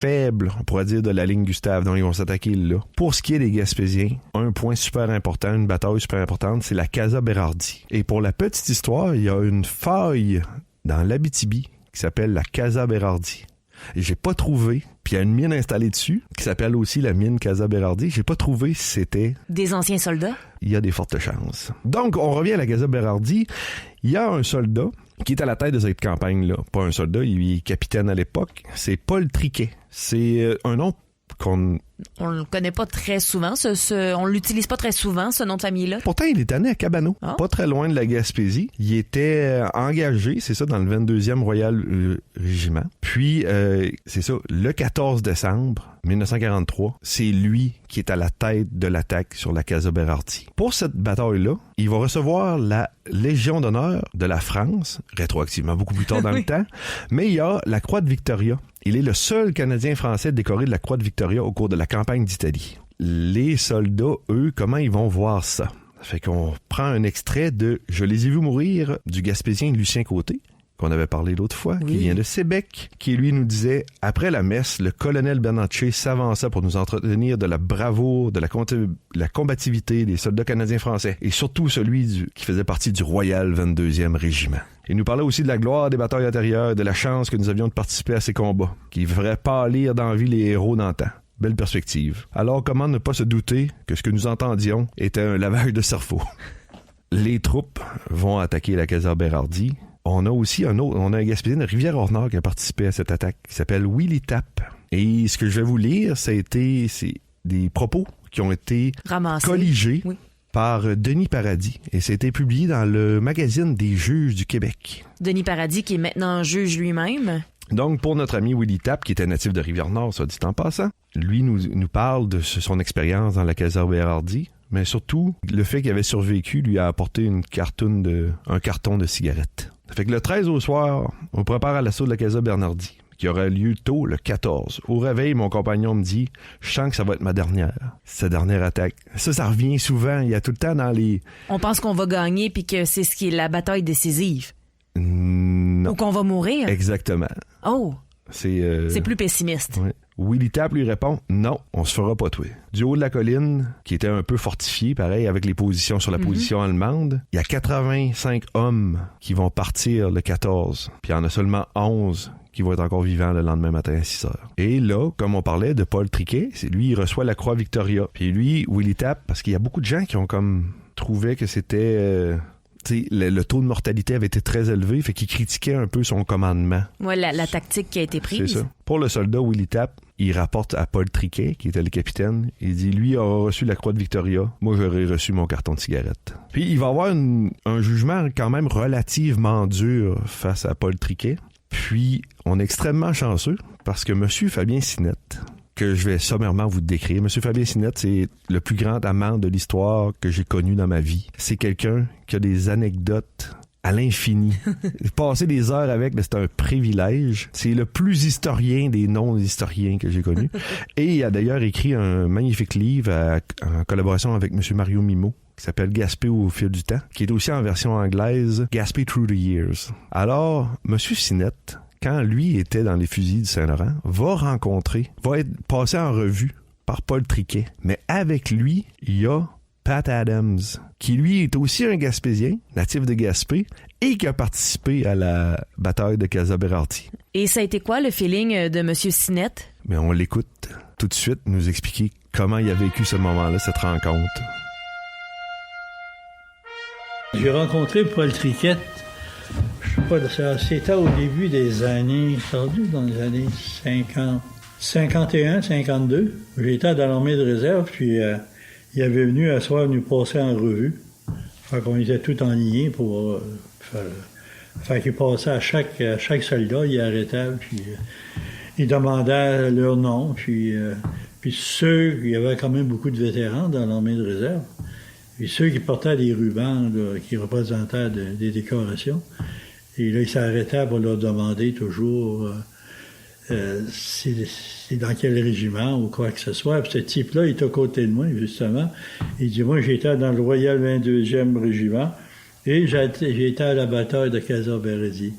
faible, on pourrait dire, de la ligne Gustave, donc ils vont s'attaquer là. Pour ce qui est des Gaspésiens, un point super important, une bataille super importante, c'est la Casa Berardi. Et pour la petite histoire, il y a une faille dans l'Abitibi qui s'appelle la Casa Berardi. Et j'ai pas trouvé, puis il y a une mine installée dessus, qui s'appelle aussi la mine Casa Berardi. J'ai pas trouvé si c'était... Des anciens soldats? Il y a des fortes chances. Donc, on revient à la Casa Berardi. Il y a un soldat qui est à la tête de cette campagne-là. Pas un soldat, il est capitaine à l'époque. C'est Paul Triquet. C'est un nom qu'on... On le connaît pas très souvent, on l'utilise pas très souvent, ce nom de famille-là. Pourtant, il est né à Cabano, pas très loin de la Gaspésie. Il était engagé, c'est ça, dans le 22e Royal Régiment. Puis, c'est ça, le 14 décembre 1943, c'est lui qui est à la tête de l'attaque sur la Casa Berardi. Pour cette bataille-là, il va recevoir la Légion d'honneur de la France, rétroactivement beaucoup plus tard dans le temps, mais il y a la Croix de Victoria. Il est le seul Canadien français décoré de la Croix de Victoria au cours de la campagne d'Italie. Les soldats, eux, comment ils vont voir ça? Ça fait qu'on prend un extrait de « Je les ai vus mourir » du Gaspésien Lucien Côté, qu'on avait parlé l'autre fois, qui vient de Sébec, qui lui nous disait « Après la messe, le colonel Bernatchez s'avança pour nous entretenir de la bravoure, de la combativité des soldats canadiens français, et surtout celui qui faisait partie du Royal 22e Régiment. » Il nous parlait aussi de la gloire des batailles intérieures, de la chance que nous avions de participer à ces combats, qui ferait pâlir d'envie les héros d'antan. Belle perspective. Alors, comment ne pas se douter que ce que nous entendions était un lavage de cerveau? Les troupes vont attaquer la Casa Berardi. On a aussi on a un Gaspésien de Rivière-au-Nord qui a participé à cette attaque, qui s'appelle Willy Tapp. Et ce que je vais vous lire, c'est des propos qui ont été colligés par Denis Paradis. Et ça a été publié dans le magazine des juges du Québec. Denis Paradis, qui est maintenant juge lui-même. Donc, pour notre ami Willy Tapp, qui était natif de Rivière-Nord, soit dit en passant, lui nous parle de son expérience dans la Casa Berardi, mais surtout, le fait qu'il avait survécu lui a apporté un carton de cigarettes. Ça fait que le 13 au soir, on prépare à l'assaut de la Casa Berardi, qui aura lieu tôt le 14. Au réveil, mon compagnon me dit « Je sens que ça va être ma dernière. » Sa dernière attaque. Ça revient souvent. Il y a tout le temps dans les... On pense qu'on va gagner puis que c'est ce qui est la bataille décisive. Non. Ou qu'on va mourir. Exactement. Oh! C'est plus pessimiste. Oui. Willy Tapp lui répond « Non, on se fera pas tuer. » Du haut de la colline, qui était un peu fortifié, pareil, avec les positions sur la position allemande, il y a 85 hommes qui vont partir le 14, puis il y en a seulement 11 qui vont être encore vivants le lendemain matin à 6 heures. Et là, comme on parlait de Paul Triquet, c'est lui, il reçoit la Croix Victoria. Puis lui, Willy Tapp, parce qu'il y a beaucoup de gens qui ont comme trouvé que c'était... le taux de mortalité avait été très élevé, fait qu'il critiquait un peu son commandement. Ouais, la tactique qui a été prise. C'est ça. Pour le soldat Willy Tapp, il rapporte à Paul Triquet, qui était le capitaine, il dit, lui aura reçu la Croix de Victoria, moi j'aurais reçu mon carton de cigarette. Puis il va avoir un jugement quand même relativement dur face à Paul Triquet. Puis on est extrêmement chanceux, parce que Monsieur Fabien Sinette, que je vais sommairement vous décrire. Monsieur Fabien Sinette, c'est le plus grand amant de l'histoire que j'ai connu dans ma vie. C'est quelqu'un qui a des anecdotes à l'infini. Passer des heures avec, c'est un privilège. C'est le plus historien des non-historiens que j'ai connu. Et il a d'ailleurs écrit un magnifique livre en collaboration avec Monsieur Mario Mimo, qui s'appelle Gaspé au fil du temps, qui est aussi en version anglaise, Gaspé Through the Years. Alors, Monsieur Sinette, quand lui était dans les fusils du Saint-Laurent, va être passé en revue par Paul Triquet. Mais avec lui, il y a Pat Adams, qui lui est aussi un Gaspésien, natif de Gaspé, et qui a participé à la bataille de Casa Berardi. Et ça a été quoi le feeling de Monsieur Sinette? Mais on l'écoute tout de suite nous expliquer comment il a vécu ce moment-là, cette rencontre. J'ai rencontré Paul Triquet. Je sais pas, c'était au début des années, dans les années 51, 52. J'étais dans l'armée de réserve, puis il avait venu un soir nous passer en revue. Fait qu'on était tout en ligne pour fait qu'il passait à chaque soldat, il arrêtait, puis il demandait leur nom, puis il y avait quand même beaucoup de vétérans dans l'armée de réserve. Puis ceux qui portaient des rubans là, qui représentaient des décorations. Et là, il s'arrêtait pour leur demander toujours c'est dans quel régiment ou quoi que ce soit. Puis ce type-là, il est à côté de moi, justement. Il dit, moi, j'étais dans le Royal 22e Régiment et j'ai été à la bataille de Casa Berardi.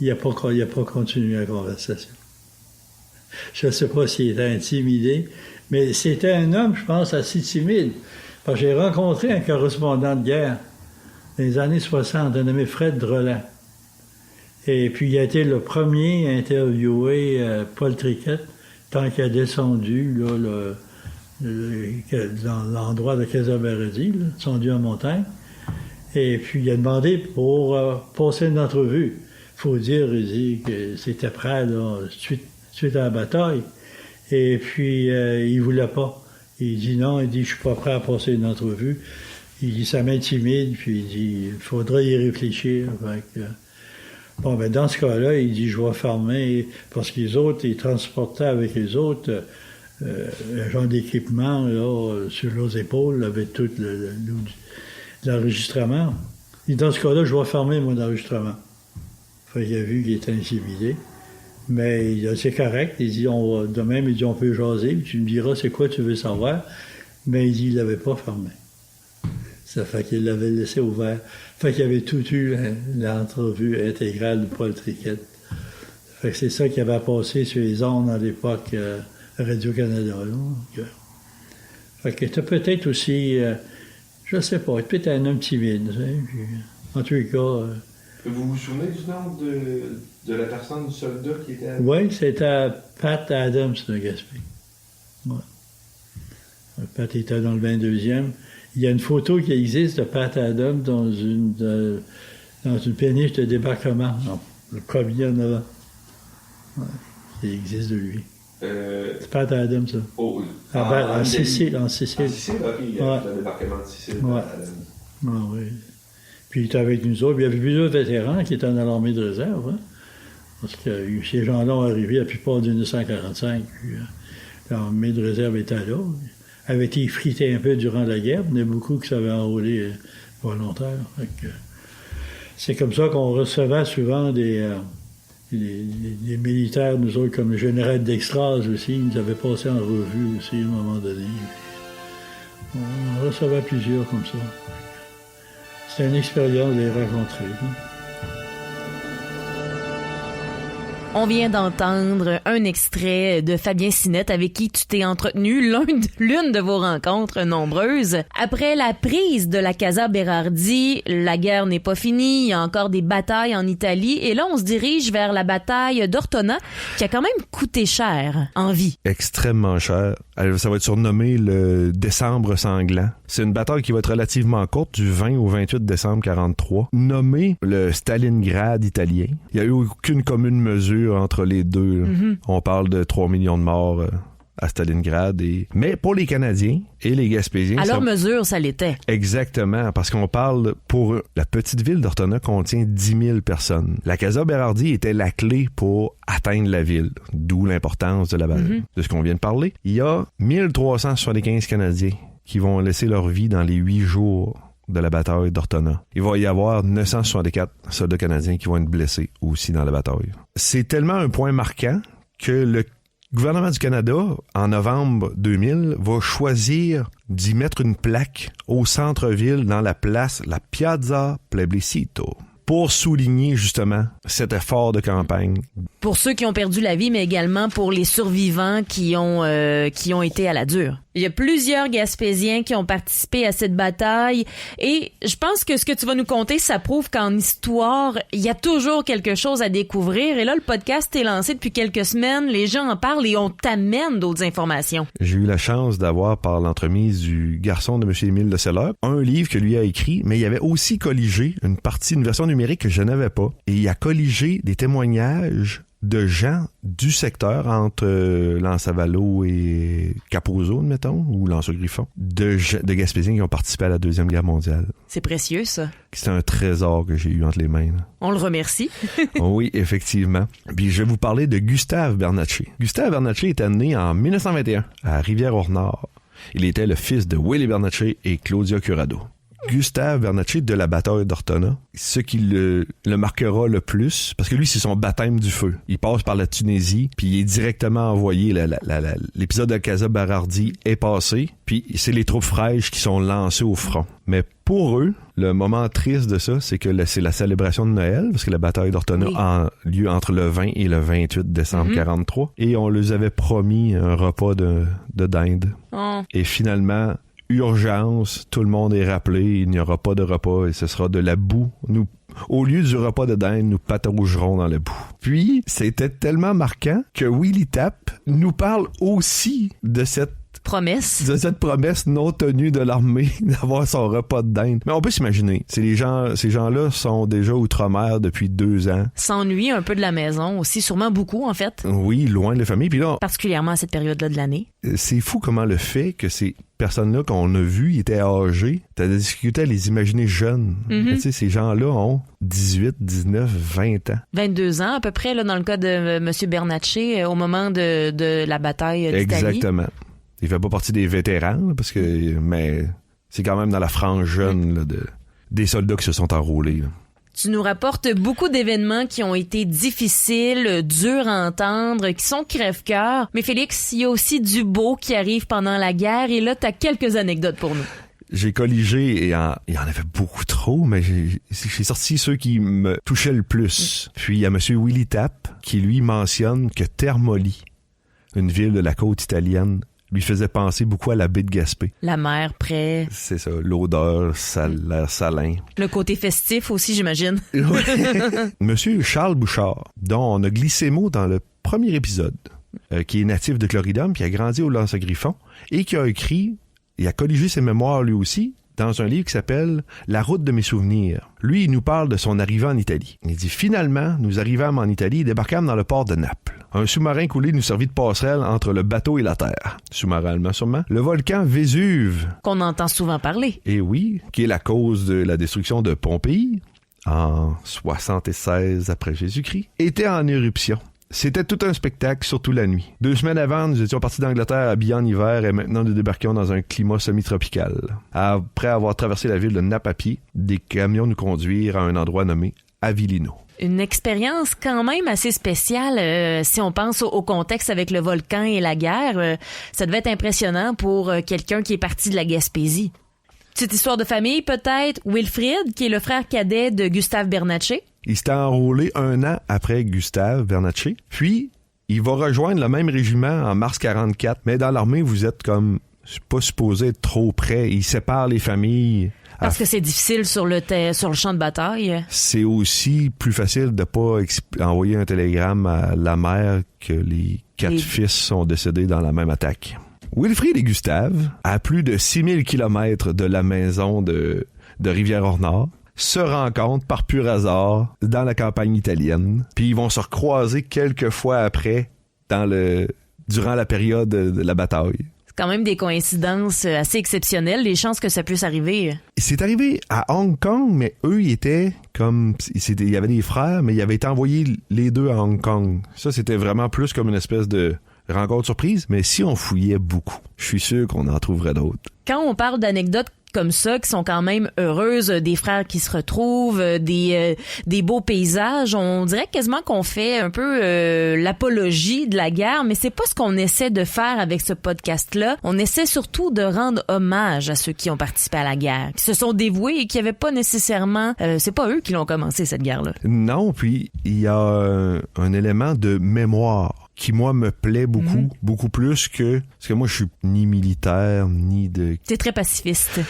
Il n'a pas continué la conversation. Je ne sais pas s'il était intimidé, mais c'était un homme, je pense, assez timide. Parce que j'ai rencontré un correspondant de guerre dans les années 60, un nommé Fred Drelan. Et puis, il a été le premier à interviewer Paul Triquette, tant qu'il a descendu là, dans l'endroit de Kayser-Bérardi, descendu en montagne. Et puis, il a demandé pour passer une entrevue. Il faut dire, il dit que c'était prêt là, suite à la bataille. Et puis, il voulait pas. Il dit non, il dit, je suis pas prêt à passer une entrevue. Il dit, ça m'intimide, puis il dit, il faudrait y réfléchir. Bon, ben dans ce cas-là, il dit, je vais fermer, parce que les autres, ils transportaient avec les autres un genre d'équipement là, sur leurs épaules, avec tout l'enregistrement. Il dit, dans ce cas-là, je vais fermer mon enregistrement. Fait qu'il a vu qu'il était intimidé. Mais il a dit, c'est correct. Il dit, demain, il dit, on peut jaser, puis tu me diras c'est quoi tu veux savoir. Mais il dit, il l'avait pas fermé. Ça fait qu'il l'avait laissé ouvert. Fait qu'il avait tout eu l'entrevue intégrale de Paul Triquette. Fait que c'est ça qui avait passé sur les ondes à l'époque Radio-Canada. Fait que t'as peut-être aussi, je sais pas, peut-être un homme timide. Puis, en tous les cas... Vous vous souvenez du nom de la personne, du soldat qui était avec? Oui, c'était Pat Adams de Gaspé. Ouais. Pat était dans le 22e. Il y a une photo qui existe de Pat Adams dans une péniche de débarquement. Non, le premier en avant. Ouais, qui existe de lui. C'est Pat Adams, ça. Oh, en Sicile. En Sicile, ok, le débarquement de Sicile. Ouais. Ah, oui. Puis il était avec nous autres. Puis il y avait plusieurs vétérans qui étaient dans l'armée de réserve. Hein? Parce que ces gens-là ont arrivé la plupart de 1945. Puis l'armée de réserve était là. Avait été effritée un peu durant la guerre. Il y en a beaucoup qui s'avaient enrôlé volontaires. C'est comme ça qu'on recevait souvent des militaires, nous autres, comme le général Dextras aussi. Ils nous avaient passé en revue aussi à un moment donné. On recevait plusieurs comme ça. C'est une expérience de les rencontrer. On vient d'entendre un extrait de Fabien Sinette avec qui tu t'es entretenu l'une de vos rencontres nombreuses. Après la prise de la Casa Berardi, la guerre n'est pas finie, il y a encore des batailles en Italie et là on se dirige vers la bataille d'Ortona qui a quand même coûté cher en vie. Extrêmement cher. Ça va être surnommé le décembre sanglant. C'est une bataille qui va être relativement courte, du 20 au 28 décembre 43, nommé le Stalingrad italien. Il n'y a eu aucune commune mesure entre les deux. Mm-hmm. On parle de 3 millions de morts à Stalingrad. Mais pour les Canadiens et les Gaspésiens... À leur mesure, ça l'était. Exactement, parce qu'on parle pour... La petite ville d'Ortona contient 10 000 personnes. La Casa Berardi était la clé pour atteindre la ville, d'où l'importance de de ce qu'on vient de parler. Il y a 1375 Canadiens qui vont laisser leur vie dans les 8 jours de la bataille d'Ortona. Il va y avoir 964 soldats canadiens qui vont être blessés aussi dans la bataille. C'est tellement un point marquant que le gouvernement du Canada, en novembre 2000, va choisir d'y mettre une plaque au centre-ville dans la place, la Piazza Plebiscito, pour souligner justement cet effort de campagne. Pour ceux qui ont perdu la vie, mais également pour les survivants qui ont été à la dure. Il y a plusieurs Gaspésiens qui ont participé à cette bataille et je pense que ce que tu vas nous conter, ça prouve qu'en histoire, il y a toujours quelque chose à découvrir. Et là, le podcast est lancé depuis quelques semaines, les gens en parlent et on t'amène d'autres informations. J'ai eu la chance d'avoir, par l'entremise du garçon de M. Émile Le Seller, un livre que lui a écrit, mais il avait aussi colligé une version numérique que je n'avais pas. Et il a colligé des témoignages de gens du secteur entre Lansavallo et Capozzo, mettons, ou Lanse-Griffon, de Gaspésiens qui ont participé à la Deuxième Guerre mondiale. C'est précieux, ça. C'est un trésor que j'ai eu entre les mains. Là. On le remercie. Oui, effectivement. Puis je vais vous parler de Gustave Bernatchez. Gustave Bernatchez était né en 1921 à Rivière-au-Nord. Il était le fils de Willy Bernatchez et Claudia Curado. Gustave Bernatchez de la bataille d'Ortona, ce qui le marquera le plus, parce que lui, c'est son baptême du feu. Il passe par la Tunisie, puis il est directement envoyé. L'épisode de Casa Berardi est passé, puis c'est les troupes fraîches qui sont lancées au front. Mais pour eux, le moment triste de ça, c'est que c'est la célébration de Noël, parce que la bataille d'Ortona a lieu entre le 20 et le 28 décembre 43, et on leur avait promis un repas de dinde. Oh. Et finalement, urgence, tout le monde est rappelé, il n'y aura pas de repas et ce sera de la boue. Au lieu du repas de dinde, nous pataugerons dans la boue. Puis, c'était tellement marquant que Willie Tapp nous parle aussi de cette promesse non tenue de l'armée d'avoir son repas de dinde. Mais on peut s'imaginer, ces gens-là sont déjà outre-mer depuis 2 ans. S'ennuient un peu de la maison aussi, sûrement beaucoup en fait. Oui, loin de la famille. Puis là, particulièrement à cette période-là de l'année. C'est fou comment le fait que ces personnes-là qu'on a vues, ils étaient âgés, t'as des difficultés à les imaginer jeunes. Tu sais, ces gens-là ont 18, 19, 20 ans. 22 ans à peu près, là, dans le cas de M. Bernatchez, au moment de la bataille d'Italie. Exactement. Il fait pas partie des vétérans, mais c'est quand même dans la frange jeune là, des soldats qui se sont enrôlés. Là. Tu nous rapportes beaucoup d'événements qui ont été difficiles, durs à entendre, qui sont crève-cœur. Mais Félix, il y a aussi du beau qui arrive pendant la guerre. Et là, tu as quelques anecdotes pour nous. J'ai colligé et il y en avait beaucoup trop, mais j'ai sorti ceux qui me touchaient le plus. Puis il y a M. Willie Tapp qui, lui, mentionne que Termoli, une ville de la côte italienne, lui faisait penser beaucoup à la baie de Gaspé. La mer près. C'est ça, l'odeur, l'air salin. Le côté festif aussi, j'imagine. Monsieur Charles Bouchard, dont on a glissé mot dans le premier épisode, qui est natif de Cloridum, qui a grandi au Lance-Griffon, et qui a écrit, et a colligé ses mémoires lui aussi, dans un livre qui s'appelle « La route de mes souvenirs ». Lui, il nous parle de son arrivée en Italie. Il dit « Finalement, nous arrivâmes en Italie et débarquâmes dans le port de Naples. Un sous-marin coulé nous servit de passerelle entre le bateau et la terre. » Sous-marin allemand sûrement. Le volcan Vésuve. Qu'on entend souvent parler. Et oui, qui est la cause de la destruction de Pompéi, en 76 après Jésus-Christ, était en éruption. C'était tout un spectacle, surtout la nuit. 2 semaines avant, nous étions partis d'Angleterre habillés en hiver et maintenant nous débarquions dans un climat semi-tropical. Après avoir traversé la ville de Naples à pied, des camions nous conduirent à un endroit nommé Avellino. Une expérience quand même assez spéciale si on pense au contexte avec le volcan et la guerre. Ça devait être impressionnant pour quelqu'un qui est parti de la Gaspésie. Petite histoire de famille peut-être. Wilfrid, qui est le frère cadet de Gustave Bernatchez. Il s'était enrôlé 1 an après Gustave Bernatchez. Puis, il va rejoindre le même régiment en mars 44. Mais dans l'armée, vous êtes comme pas supposé être trop près. Il sépare les familles. Parce que c'est difficile sur le champ de bataille. C'est aussi plus facile de pas envoyer un télégramme à la mère que les 4 fils sont décédés dans la même attaque. Wilfrid et Gustave, à plus de 6000 km de la maison de Rivière-au-Nord, se rencontrent par pur hasard dans la campagne italienne. Puis ils vont se recroiser quelques fois après durant la période de la bataille. C'est quand même des coïncidences assez exceptionnelles, les chances que ça puisse arriver. C'est arrivé à Hong Kong, mais eux, ils étaient comme... Il y avait des frères, mais ils avaient été envoyés les deux à Hong Kong. Ça, c'était vraiment plus comme une espèce de rencontre surprise, mais si on fouillait beaucoup, je suis sûr qu'on en trouverait d'autres. Quand on parle d'anecdotes comme ça, qui sont quand même heureuses, des frères qui se retrouvent, des beaux paysages, on dirait quasiment qu'on fait un peu l'apologie de la guerre, mais c'est pas ce qu'on essaie de faire avec ce podcast-là. On essaie surtout de rendre hommage à ceux qui ont participé à la guerre, qui se sont dévoués et qui avaient pas nécessairement... c'est pas eux qui l'ont commencé, cette guerre-là. Non, puis il y a un élément de mémoire qui, moi, me plaît beaucoup, beaucoup plus que... Parce que moi, je suis ni militaire, ni de... T'es très pacifiste.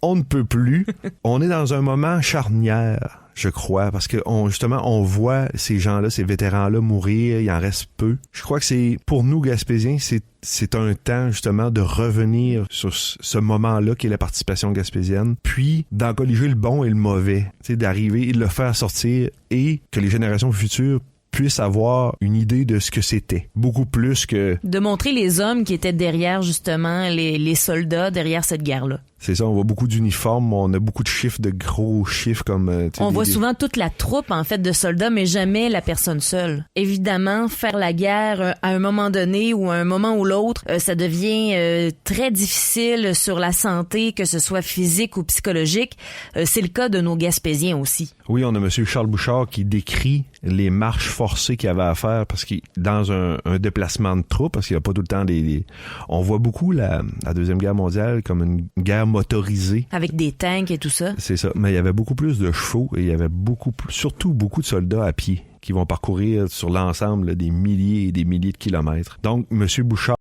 On ne peut plus. On est dans un moment charnière, je crois, parce que on voit ces gens-là, ces vétérans-là mourir, il en reste peu. Je crois que c'est, pour nous, Gaspésiens, c'est un temps, justement, de revenir sur ce moment-là qui est la participation gaspésienne, puis d'en colliger le bon et le mauvais, d'arriver et de le faire sortir et que les générations futures puissent avoir une idée de ce que c'était. Beaucoup plus que... De montrer les hommes qui étaient derrière, justement, les soldats derrière cette guerre-là. C'est ça, on voit beaucoup d'uniformes, on a beaucoup de chiffres, de gros chiffres comme... On voit souvent toute la troupe, en fait, de soldats, mais jamais la personne seule. Évidemment, faire la guerre à un moment donné ou à un moment ou l'autre, ça devient très difficile sur la santé, que ce soit physique ou psychologique. C'est le cas de nos Gaspésiens aussi. Oui, on a M. Charles Bouchard qui décrit les marches forcées qu'il y avait à faire parce qu'il dans un déplacement de troupes, parce qu'il n'y a pas tout le temps On voit beaucoup la Deuxième Guerre mondiale comme une guerre motorisée. Avec des tanks et tout ça. C'est ça. Mais il y avait beaucoup plus de chevaux et il y avait surtout beaucoup de soldats à pied qui vont parcourir sur l'ensemble des milliers et des milliers de kilomètres. Donc, M. Bouchard